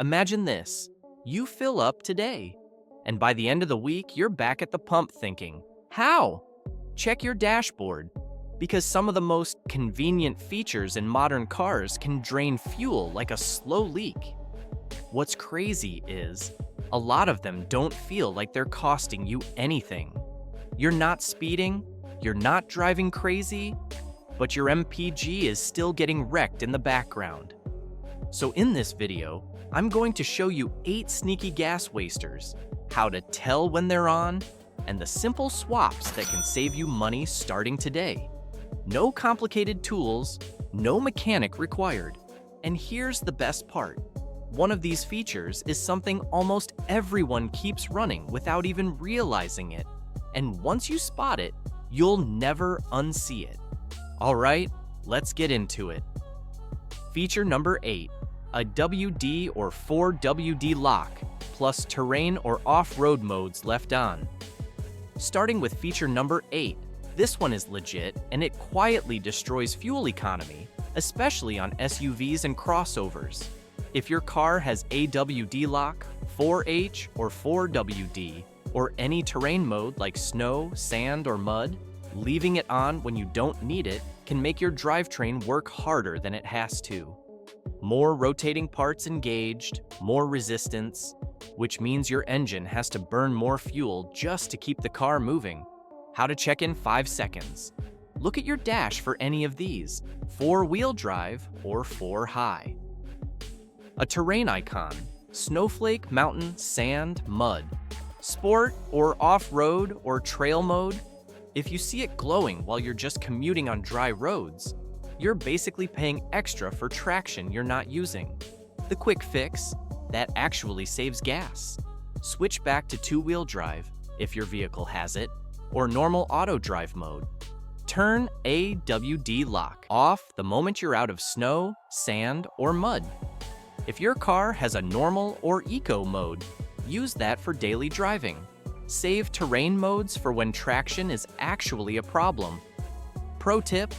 Imagine this. You fill up today, and by the end of the week, you're back at the pump thinking, how? Check your dashboard, because some of the most convenient features in modern cars can drain fuel like a slow leak. What's crazy is, a lot of them don't feel like they're costing you anything. You're not speeding, you're not driving crazy, but your MPG is still getting wrecked in the background. So in this video, I'm going to show you 8 sneaky gas wasters, how to tell when they're on, and the simple swaps that can save you money starting today. No complicated tools, no mechanic required. And here's the best part. One of these features is something almost everyone keeps running without even realizing it. And once you spot it, you'll never unsee it. All right, let's get into it. Feature number 8, a WD or 4WD lock, plus terrain or off-road modes left on. Starting with feature number 8, this one is legit and it quietly destroys fuel economy, especially on SUVs and crossovers. If your car has AWD lock, 4H or 4WD, or any terrain mode like snow, sand, or mud, leaving it on when you don't need it can make your drivetrain work harder than it has to. More rotating parts engaged, more resistance, which means your engine has to burn more fuel just to keep the car moving. How to check in 5 seconds. Look at your dash for any of these, 4-wheel drive or 4-high. A terrain icon, snowflake, mountain, sand, mud. Sport or off-road or trail mode. If you see it glowing while you're just commuting on dry roads, you're basically paying extra for traction you're not using. The quick fix, that actually saves gas. Switch back to 2-wheel drive, if your vehicle has it, or normal auto drive mode. Turn AWD lock off the moment you're out of snow, sand, or mud. If your car has a normal or eco mode, use that for daily driving. Save terrain modes for when traction is actually a problem. Pro tip,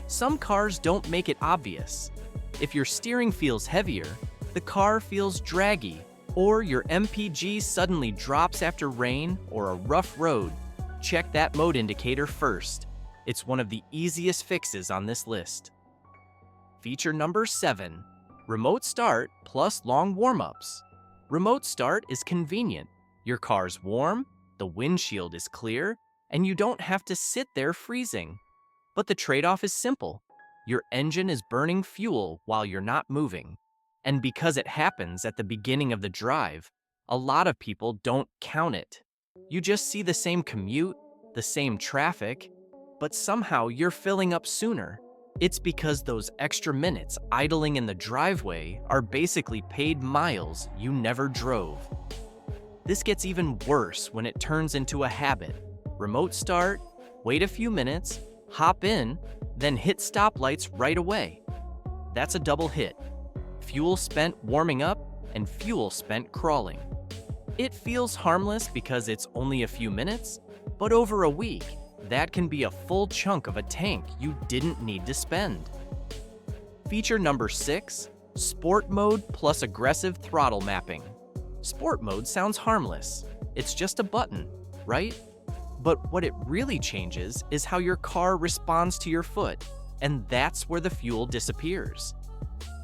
some cars don't make it obvious. If your steering feels heavier, the car feels draggy, or your MPG suddenly drops after rain or a rough road, check that mode indicator first. It's one of the easiest fixes on this list. Feature number 7, remote start plus long warm-ups. Remote start is convenient. Your car's warm, the windshield is clear, and you don't have to sit there freezing. But the trade-off is simple. Your engine is burning fuel while you're not moving. And because it happens at the beginning of the drive, a lot of people don't count it. You just see the same commute, the same traffic, but somehow you're filling up sooner. It's because those extra minutes idling in the driveway are basically paid miles you never drove. This gets even worse when it turns into a habit. Remote start, wait a few minutes, hop in, then hit stoplights right away. That's a double hit. Fuel spent warming up and fuel spent crawling. It feels harmless because it's only a few minutes, but over a week, that can be a full chunk of a tank you didn't need to spend. Feature number 6, sport mode plus aggressive throttle mapping. Sport mode sounds harmless. It's just a button, right? But what it really changes is how your car responds to your foot, and that's where the fuel disappears.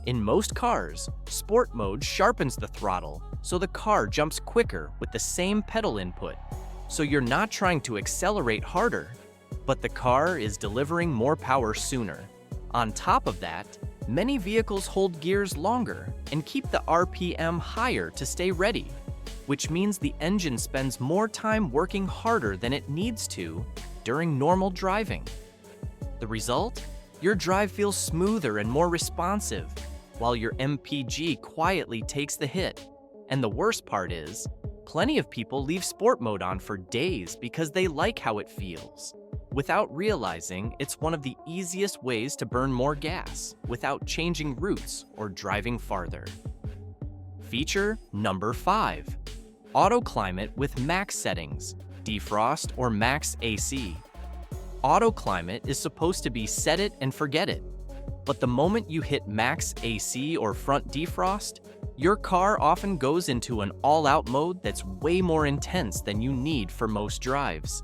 In most cars, sport mode sharpens the throttle, so the car jumps quicker with the same pedal input. So you're not trying to accelerate harder, but the car is delivering more power sooner. On top of that, many vehicles hold gears longer and keep the RPM higher to stay ready, which means the engine spends more time working harder than it needs to during normal driving. The result? Your drive feels smoother and more responsive, while your MPG quietly takes the hit. And the worst part is, plenty of people leave sport mode on for days because they like how it feels, without realizing it's one of the easiest ways to burn more gas without changing routes or driving farther. Feature number 5, auto climate with max settings, defrost or max AC. Auto climate is supposed to be set it and forget it, but the moment you hit max AC or front defrost, Your car often goes into an all-out mode that's way more intense than you need for most drives.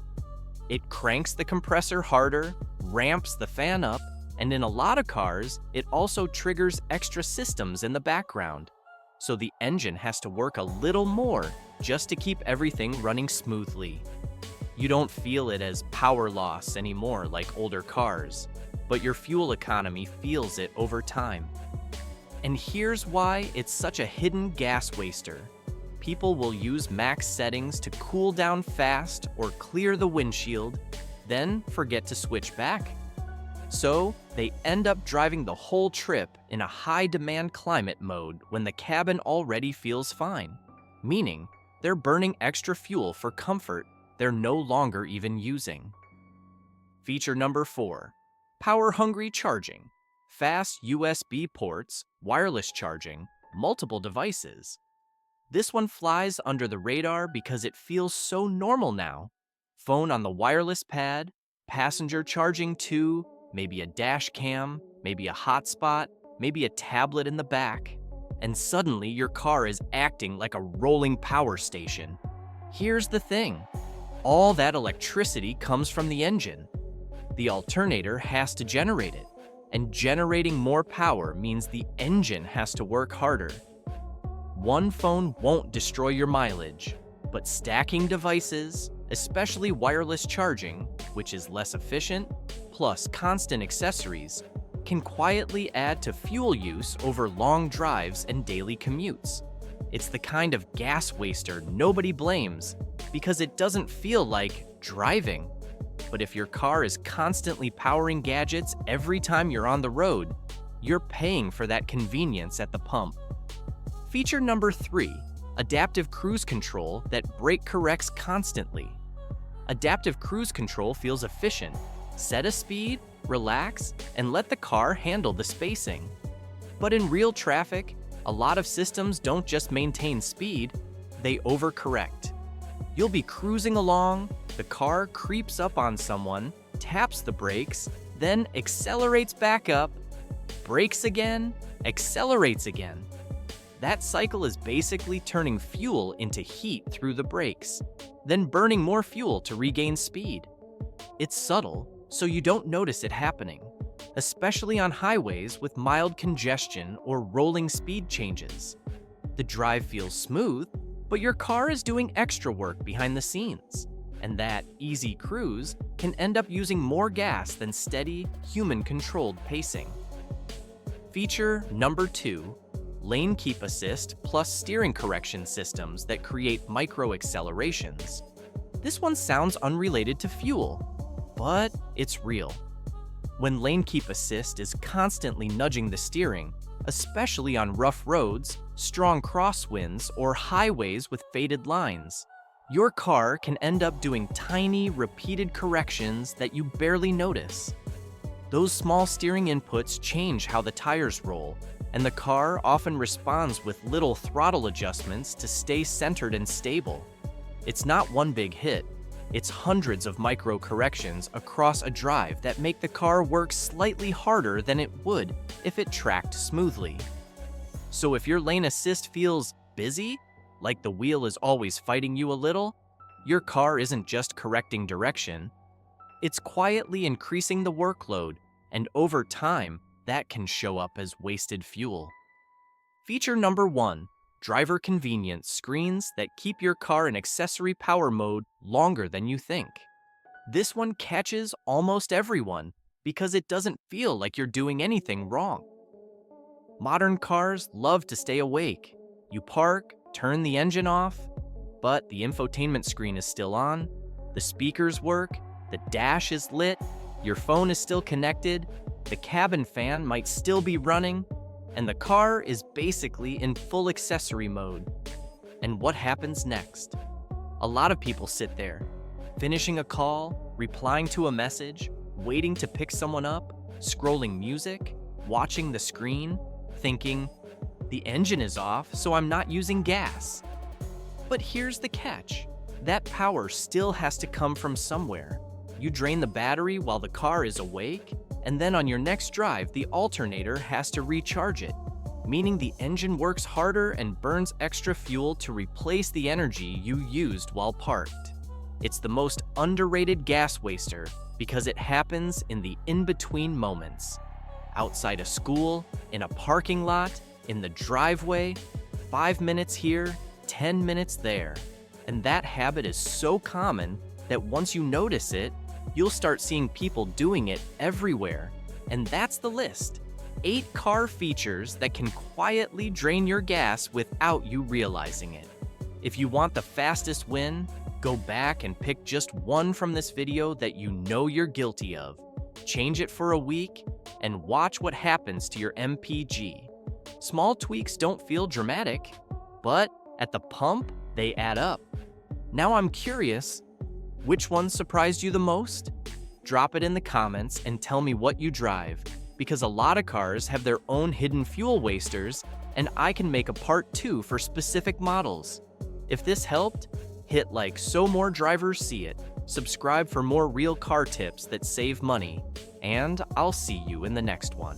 It cranks the compressor harder, ramps the fan up, and in a lot of cars, it also triggers extra systems in the background. So the engine has to work a little more just to keep everything running smoothly. You don't feel it as power loss anymore like older cars, but your fuel economy feels it over time. And here's why it's such a hidden gas waster. People will use max settings to cool down fast or clear the windshield, then forget to switch back. So, they end up driving the whole trip in a high-demand climate mode when the cabin already feels fine, meaning they're burning extra fuel for comfort they're no longer even using. Feature number 4, power-hungry charging. Fast USB ports, wireless charging, multiple devices. This one flies under the radar because it feels so normal now. Phone on the wireless pad, passenger charging too, maybe a dash cam, maybe a hotspot, maybe a tablet in the back. And suddenly your car is acting like a rolling power station. Here's the thing. All that electricity comes from the engine. The alternator has to generate it. And generating more power means the engine has to work harder. One phone won't destroy your mileage, but stacking devices, especially wireless charging, which is less efficient, plus constant accessories, can quietly add to fuel use over long drives and daily commutes. It's the kind of gas waster nobody blames because it doesn't feel like driving. But if your car is constantly powering gadgets every time you're on the road, you're paying for that convenience at the pump. Feature number 3, adaptive cruise control that brake corrects constantly. Adaptive cruise control feels efficient. Set a speed, relax, and let the car handle the spacing. But in real traffic, a lot of systems don't just maintain speed, they overcorrect. You'll be cruising along, the car creeps up on someone, taps the brakes, then accelerates back up, brakes again, accelerates again. That cycle is basically turning fuel into heat through the brakes, then burning more fuel to regain speed. It's subtle, so you don't notice it happening, especially on highways with mild congestion or rolling speed changes. The drive feels smooth, but your car is doing extra work behind the scenes, and that easy cruise can end up using more gas than steady, human-controlled pacing. Feature number 2, lane keep assist plus steering correction systems that create micro-accelerations. This one sounds unrelated to fuel, but it's real. When lane keep assist is constantly nudging the steering, especially on rough roads, strong crosswinds, or highways with faded lines, your car can end up doing tiny, repeated corrections that you barely notice. Those small steering inputs change how the tires roll, and the car often responds with little throttle adjustments to stay centered and stable. It's not one big hit, it's hundreds of micro corrections across a drive that make the car work slightly harder than it would if it tracked smoothly. So if your lane assist feels busy, like the wheel is always fighting you a little, your car isn't just correcting direction, it's quietly increasing the workload, and over time, that can show up as wasted fuel. Feature number 1, driver convenience screens that keep your car in accessory power mode longer than you think. This one catches almost everyone because it doesn't feel like you're doing anything wrong. Modern cars love to stay awake. You park, turn the engine off, but the infotainment screen is still on, the speakers work, the dash is lit, your phone is still connected, the cabin fan might still be running, and the car is basically in full accessory mode. And what happens next? A lot of people sit there, finishing a call, replying to a message, waiting to pick someone up, scrolling music, watching the screen, thinking, the engine is off, so I'm not using gas. But here's the catch. That power still has to come from somewhere. You drain the battery while the car is awake, and then on your next drive, the alternator has to recharge it. meaning the engine works harder and burns extra fuel to replace the energy you used while parked. It's the most underrated gas waster because it happens in the in-between moments. Outside a school, in a parking lot, in the driveway, 5 minutes here, 10 minutes there. And that habit is so common that once you notice it, you'll start seeing people doing it everywhere. And that's the list. 8 car features that can quietly drain your gas without you realizing it. If you want the fastest win, go back and pick just one from this video that you know you're guilty of. Change it for a week and watch what happens to your MPG. Small tweaks don't feel dramatic, but at the pump, they add up. Now I'm curious, which one surprised you the most? Drop it in the comments and tell me what you drive, because a lot of cars have their own hidden fuel wasters, and I can make a part 2 for specific models. If this helped, hit like so more drivers see it, subscribe for more real car tips that save money, and I'll see you in the next one.